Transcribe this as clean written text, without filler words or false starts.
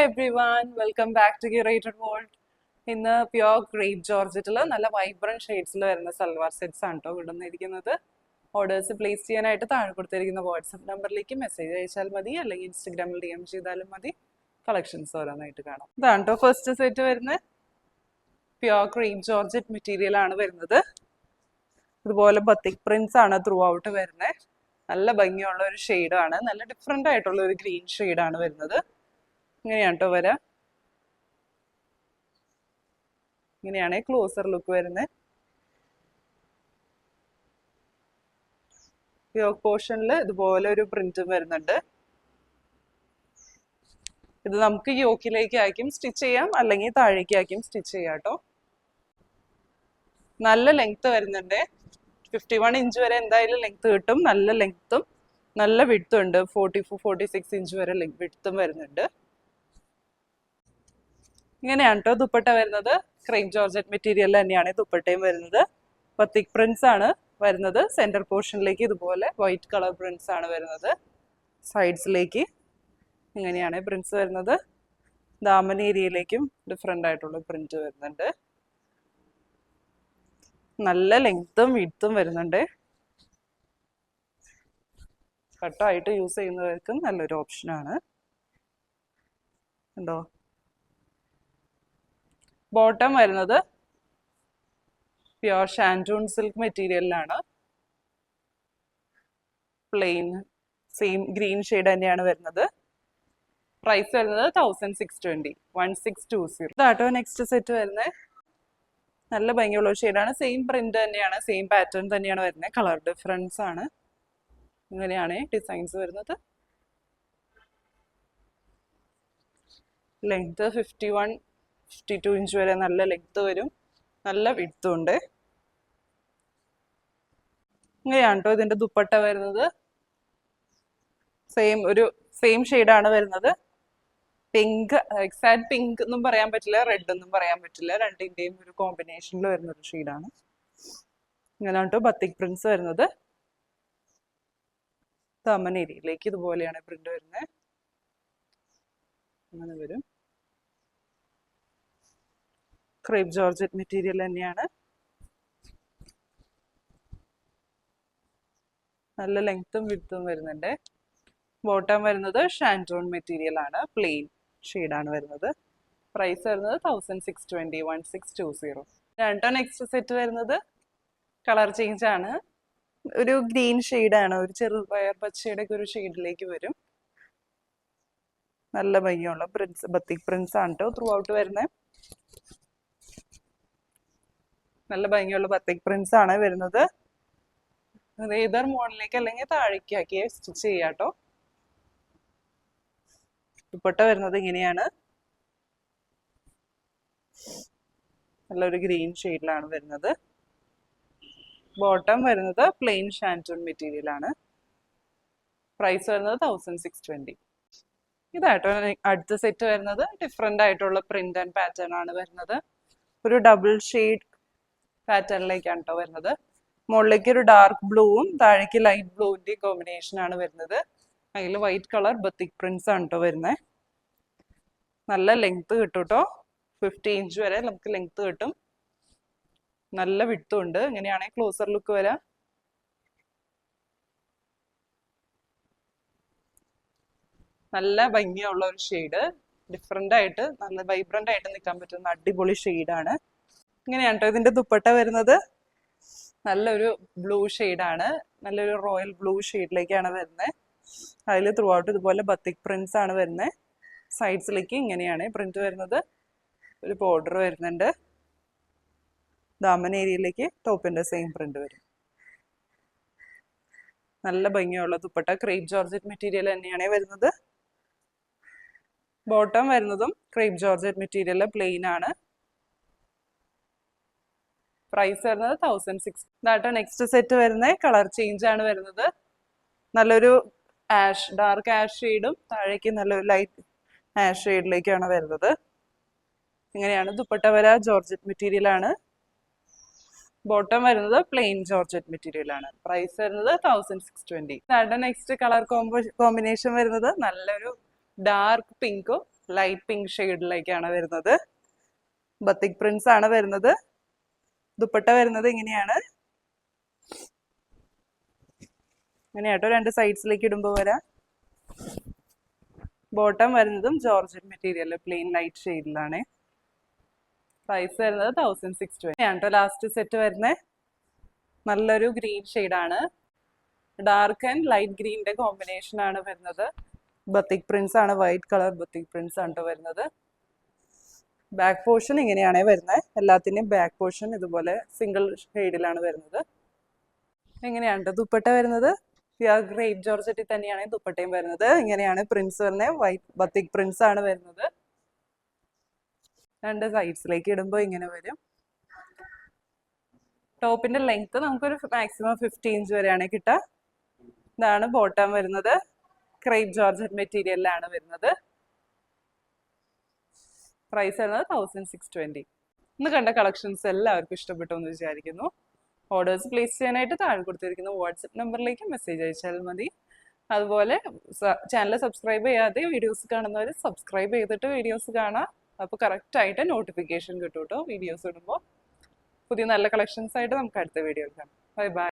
everyone, welcome back to Curated World. ഇന്ന് pure grape ജോർജറ്റിൽ നല്ല vibrant ഷെയ്ഡ്സിൽ വരുന്ന സൽവാർ സെറ്റ്സ് ആണ് കേട്ടോ ഇടുന്നിരിക്കുന്നത്. ഓർഡേഴ്സ് പ്ലേസ് ചെയ്യാനായിട്ട് താഴെ കൊടുത്തിരിക്കുന്ന വാട്സപ്പ് നമ്പറിലേക്ക് മെസ്സേജ് അയച്ചാൽ മതി, അല്ലെങ്കിൽ ഇൻസ്റ്റഗ്രാമിൽ DM ചെയ്താലും മതി. കളക്ഷൻസ് ഓരോന്നായിട്ട് കാണാം. ഇതാണ് കേട്ടോ ഫസ്റ്റ് സെറ്റ് വരുന്നത്. പ്യോർ ഗ്രേപ്പ് ജോർജറ്റ് മെറ്റീരിയൽ ആണ് വരുന്നത്. ഇതുപോലെ ബത്തിക് പ്രിന്റ്സ് ആണ് ത്രൂ ഔട്ട് വരുന്നത്. നല്ല ഭംഗിയുള്ള ഒരു ഷെയ്ഡാണ്, നല്ല ഡിഫറെൻ്റ് ആയിട്ടുള്ള ഒരു ഗ്രീൻ ഷെയ്ഡാണ് വരുന്നത്. ഇങ്ങനെയാണ് കേട്ടോ വരാം. ഇങ്ങനെയാണ് ക്ലോസർ ലുക്ക് വരുന്നത്. യോക്ക് പോർഷനിൽ ഇതുപോലെ ഒരു പ്രിന്റും വരുന്നുണ്ട്. ഇത് നമുക്ക് യോക്കിലേക്ക് ആക്കിയും സ്റ്റിച്ച് ചെയ്യാം, അല്ലെങ്കിൽ താഴേക്ക് ആക്കിയും സ്റ്റിച്ച് ചെയ്യാം കേട്ടോ. നല്ല ലെങ്ത് വരുന്നുണ്ട്. 51 ഇഞ്ച് വരെ എന്തായാലും ലെങ്ത് കിട്ടും. നല്ല ലെങ്ത്തും നല്ല വിഡ്ത്തും ഉണ്ട്. 44-46 ഇഞ്ച് വരെ വിഡ്ത്തും വരുന്നുണ്ട്. ഇങ്ങനെയാണ് കേട്ടോ ദുപ്പട്ട വരുന്നത്. ക്രേപ്പ് ജോർജറ്റ് മെറ്റീരിയൽ തന്നെയാണ് ദുപ്പട്ടയും വരുന്നത്. ബത്തിക് പ്രിന്റ്സ് ആണ് വരുന്നത്. സെന്റർ പോർഷനിലേക്ക് ഇതുപോലെ വൈറ്റ് കളർ പ്രിന്റ്സ് ആണ് വരുന്നത്. സൈഡ്സിലേക്ക് ഇങ്ങനെയാണ് പ്രിന്റ്സ് വരുന്നത്. ദാമൻ ഏരിയയിലേക്കും ഡിഫറെൻ്റ് ആയിട്ടുള്ള പ്രിന്റ് വരുന്നുണ്ട്. നല്ല ലെങ്ത്തും വിഡ്ത്തും വരുന്നുണ്ട്. കട്ടായിട്ട് യൂസ് ചെയ്യുന്നവർക്കും നല്ലൊരു ഓപ്ഷനാണ്. ഉണ്ടോ? ബോട്ടം വരുന്നത് പ്യോർ ഷാൻറ്റൂൺ സിൽക്ക് മെറ്റീരിയലിലാണ്. പ്ലെയിൻ സെയിം ഗ്രീൻ ഷെയ്ഡ് തന്നെയാണ് വരുന്നത്. പ്രൈസ് വരുന്നത് 1620, 1620. ഇതാട്ടോ നെക്സ്റ്റ് സെറ്റ് വരുന്നത്. നല്ല ഭംഗിയുള്ള ഒരു ഷെയ്ഡാണ്. സെയിം പ്രിന്റ് തന്നെയാണ്, സെയിം പാറ്റേൺ തന്നെയാണ് വരുന്നത്. കളർ ഡിഫറൻസ് ആണ്. ഇങ്ങനെയാണ് ഡിസൈൻസ് വരുന്നത്. ലെങ്ത് 51-52 ഇഞ്ച് വരെ നല്ല ലെങ്ത് വരും. നല്ല വിഡ്ത്തും ഉണ്ട്. ഇങ്ങനെയാണ് കേട്ടോ ഇതിന്റെ ദുപ്പട്ട വരുന്നത്. സെയിം ഷെയ്ഡാണ് വരുന്നത്. പിങ്ക്, എക്സാക്ട് പിങ്ക് എന്നും പറയാൻ പറ്റില്ല, റെഡ് എന്നും പറയാൻ പറ്റില്ല. രണ്ടിന്റെയും ഒരു കോമ്പിനേഷനിൽ വരുന്ന ഒരു ഷെയ്ഡാണ്. ഇങ്ങനെയാണ് കേട്ടോ ബത്തിക് പ്രിന്റ്സ് വരുന്നത്. ദാമൻ ഏരിയയിലേക്ക് ഇതുപോലെയാണ് പ്രിന്റ് വരുന്നത്. അങ്ങനെ വരും. ക്രേപ്പ് ജോർജറ്റ് മെറ്റീരിയൽ തന്നെയാണ്. നല്ല ലെങ്ത്തും വിഡ്ത്തും വരുന്നുണ്ട്. ബോട്ടം വരുന്നത് ഷാൻറ്റൂൺ മെറ്റീരിയൽ ആണ്. പ്ലെയിൻ ഷെയ്ഡാണ് വരുന്നത്. പ്രൈസ് വരുന്നത് 1620, 1620. രണ്ടോ നെക്സ്റ്റ് സെറ്റ് വരുന്നത് കളർ ചേഞ്ച് ആണ്. ഒരു ഗ്രീൻ ഷെയ്ഡാണ്, ഒരു ചെറുപയർ പച്ചയുടെ ഒക്കെ ഒരു ഷെയ്ഡിലേക്ക് വരും. നല്ല ഭംഗിയുള്ള പ്രിന്റ്സ്, ബത്തിക് പ്രിന്റ്സ് ആണ് കേട്ടോ ത്രൂ ഔട്ട് വരുന്നത്. നല്ല ഭംഗിയുള്ള ബത്തിക് പ്രിന്റ്സ് ആണ് വരുന്നത്. ഏതൊരു മോഡലിലേക്ക് അല്ലെങ്കിൽ താഴേക്ക് ആക്കി സ്റ്റിച്ച് ചെയ്യാം കേട്ടോ. ദുപ്പട്ട വരുന്നത് ഇങ്ങനെയാണ്. നല്ലൊരു ഗ്രീൻ ഷെയ്ഡിലാണ് വരുന്നത്. ബോട്ടം വരുന്നത് പ്ലെയിൻ ഷാൻറ്റൂൺ മെറ്റീരിയൽ ആണ്. പ്രൈസ് വരുന്നത് 1620. ഇതായിട്ടോ അടുത്ത സെറ്റ് വരുന്നത്. ഡിഫറെൻ്റ് ആയിട്ടുള്ള പ്രിന്റ് ആൻഡ് പാറ്റേൺ ആണ് വരുന്നത്. ഒരു ഡബിൾ ഷെയ്ഡ് പാറ്റേണിലേക്കാണ് കേട്ടോ വരുന്നത്. മുകളിലേക്ക് ഒരു ഡാർക്ക് ബ്ലൂവും താഴേക്ക് ലൈറ്റ് ബ്ലൂവിൻ്റെ കോമ്പിനേഷൻ ആണ് വരുന്നത്. അതിൽ വൈറ്റ് കളർ ബത്തിക് പ്രിന്റ്സ് ആണ് കേട്ടോ വരുന്നത്. നല്ല ലെങ്ത് കിട്ടും കേട്ടോ. 50 ഇഞ്ച് വരെ നമുക്ക് ലെങ്ത് കിട്ടും. നല്ല വിഡ്ത്തും ഉണ്ട്. ഇങ്ങനെയാണെങ്കിൽ ക്ലോസർ ലുക്ക് വരാം. നല്ല ഭംഗിയുള്ള ഒരു ഷെയ്ഡ്, ഡിഫറെൻ്റ് ആയിട്ട് നല്ല വൈബ്രന്റ് ആയിട്ട് നിൽക്കാൻ പറ്റുന്ന അടിപൊളി ഷെയ്ഡാണ്. ഇങ്ങനെയാണ് കേട്ടോ ഇതിന്റെ ദുപ്പട്ട വരുന്നത്. നല്ലൊരു ബ്ലൂ ഷെയ്ഡാണ്. നല്ലൊരു റോയൽ ബ്ലൂ ഷെയ്ഡിലേക്കാണ് വരുന്നത്. അതിൽ ത്രൂ ഔട്ട് ഇതുപോലെ ബത്തിക് പ്രിന്റ്സ് ആണ് വരുന്നത്. സൈഡ്സിലേക്ക് ഇങ്ങനെയാണ് പ്രിന്റ് വരുന്നത്. ഒരു ബോർഡർ വരുന്നുണ്ട്. ദാമൻ ഏരിയയിലേക്ക് ടോപ്പിന്റെ സെയിം പ്രിന്റ് വരും. നല്ല ഭംഗിയുള്ള ദുപ്പട്ട. ക്രേപ്പ് ജോർജറ്റ് മെറ്റീരിയൽ തന്നെയാണ് വരുന്നത്. ബോട്ടം വരുന്നതും ക്രേപ്പ് ജോർജറ്റ് മെറ്റീരിയൽ പ്ലെയിൻ ആണ്. പ്രൈസ് വരുന്നത് 1600. ഇതാട്ടോ നെക്സ്റ്റ് സെറ്റ് വരുന്നത്. കളർ ചേഞ്ച് ആണ് വരുന്നത്. നല്ലൊരു ആഷ്, ഡാർക്ക് ആഷ് ഷെയ്ഡും താഴേക്ക് നല്ലൊരു ലൈറ്റ് ആഷ് ഷെയ്ഡിലേക്കാണ് വരുന്നത്. ഇങ്ങനെയാണ് ദുപ്പട്ട വര. ജോർജറ്റ് മെറ്റീരിയൽ ആണ്. ബോട്ടം വരുന്നത് പ്ലെയിൻ ജോർജറ്റ് മെറ്റീരിയൽ ആണ്. പ്രൈസ് വരുന്നത് 1620. ഇതാട്ടോ നെക്സ്റ്റ് കളർ കോമ്പിനേഷൻ വരുന്നത്. നല്ലൊരു ഡാർക്ക് പിങ്കും ലൈറ്റ് പിങ്ക് ഷെയ്ഡിലേക്കാണ് വരുന്നത്. ബത്തിക് പ്രിന്റ്സ് ആണ് വരുന്നത്. ദുപ്പട്ട വരുന്നത് ഇങ്ങനെയാണ്. ഇങ്ങനെയാട്ടോ 2 സൈഡ്സിലേക്ക് ഇടുമ്പോൾ വരാം. ബോട്ടം വരുന്നതും ജോർജറ്റ് മെറ്റീരിയൽ പ്ലെയിൻ ലൈറ്റ് ഷെയ്ഡിലാണ്. പ്രൈസ് വരുന്നത് 1620 ആണ്. ലാസ്റ്റ് സെറ്റ് വരുന്നത് നല്ലൊരു ഗ്രീൻ ഷെയ്ഡാണ്. ഡാർക്ക് ആൻഡ് ലൈറ്റ് ഗ്രീനിന്റെ കോമ്പിനേഷൻ ആണ് വരുന്നത്. ബത്തിക് പ്രിന്റ്സ് ആണ്, വൈറ്റ് കളർ ബത്തിക് പ്രിന്റ്സ് ആണ് വരുന്നത്. ബാക്ക് പോർഷൻ ഇങ്ങനെയാണ് വരുന്നത്. എല്ലാത്തിൻ്റെയും ബാക്ക് പോർഷൻ ഇതുപോലെ സിംഗിൾ ഷെയ്ഡിലാണ് വരുന്നത്. എങ്ങനെയാണ് ദുപ്പട്ട വരുന്നത്? പ്യുർ ഗ്രേപ്പ് ജോർജറ്റിൽ തന്നെയാണ് ദുപ്പട്ടയും വരുന്നത്. ഇങ്ങനെയാണ് പ്രിന്റ്സ് വരുന്നത്. വൈറ്റ് ബത്തിക് പ്രിന്റ്സ് ആണ് വരുന്നത്. 2 സൈഡ്സിലേക്ക് ഇടുമ്പോൾ ഇങ്ങനെ വരും. ടോപ്പിന്റെ ലെങ്ത് നമുക്കൊരു മാക്സിമം 50 ഇഞ്ച് വരെയാണ് കിട്ടുക. ഇതാണ് ബോട്ടം വരുന്നത്. ക്രേപ്പ് ജോർജറ്റ് മെറ്റീരിയലിലാണ് വരുന്നത്. പ്രൈസ് വരുന്നത് 1620. ഇന്ന് കണ്ട കളക്ഷൻസ് എല്ലാവർക്കും ഇഷ്ടപ്പെട്ടു എന്ന് വിചാരിക്കുന്നു. ഓർഡേഴ്സ് പ്ലേസ് ചെയ്യാനായിട്ട് താഴെ കൊടുത്തിരിക്കുന്ന വാട്സപ്പ് നമ്പറിലേക്ക് മെസ്സേജ് അയച്ചാൽ മതി. അതുപോലെ ചാനൽ സബ്സ്ക്രൈബ് ചെയ്യാതെ വീഡിയോസ് കാണുന്നവർ സബ്സ്ക്രൈബ് ചെയ്തിട്ട് വീഡിയോസ് കാണാം. അപ്പോൾ കറക്റ്റായിട്ട് നോട്ടിഫിക്കേഷൻ കിട്ടും കേട്ടോ വീഡിയോസ് ഇടുമ്പോൾ. പുതിയ നല്ല കളക്ഷൻസ് ആയിട്ട് നമുക്ക് അടുത്ത വീഡിയോയിൽ കാണാം. Bye bye.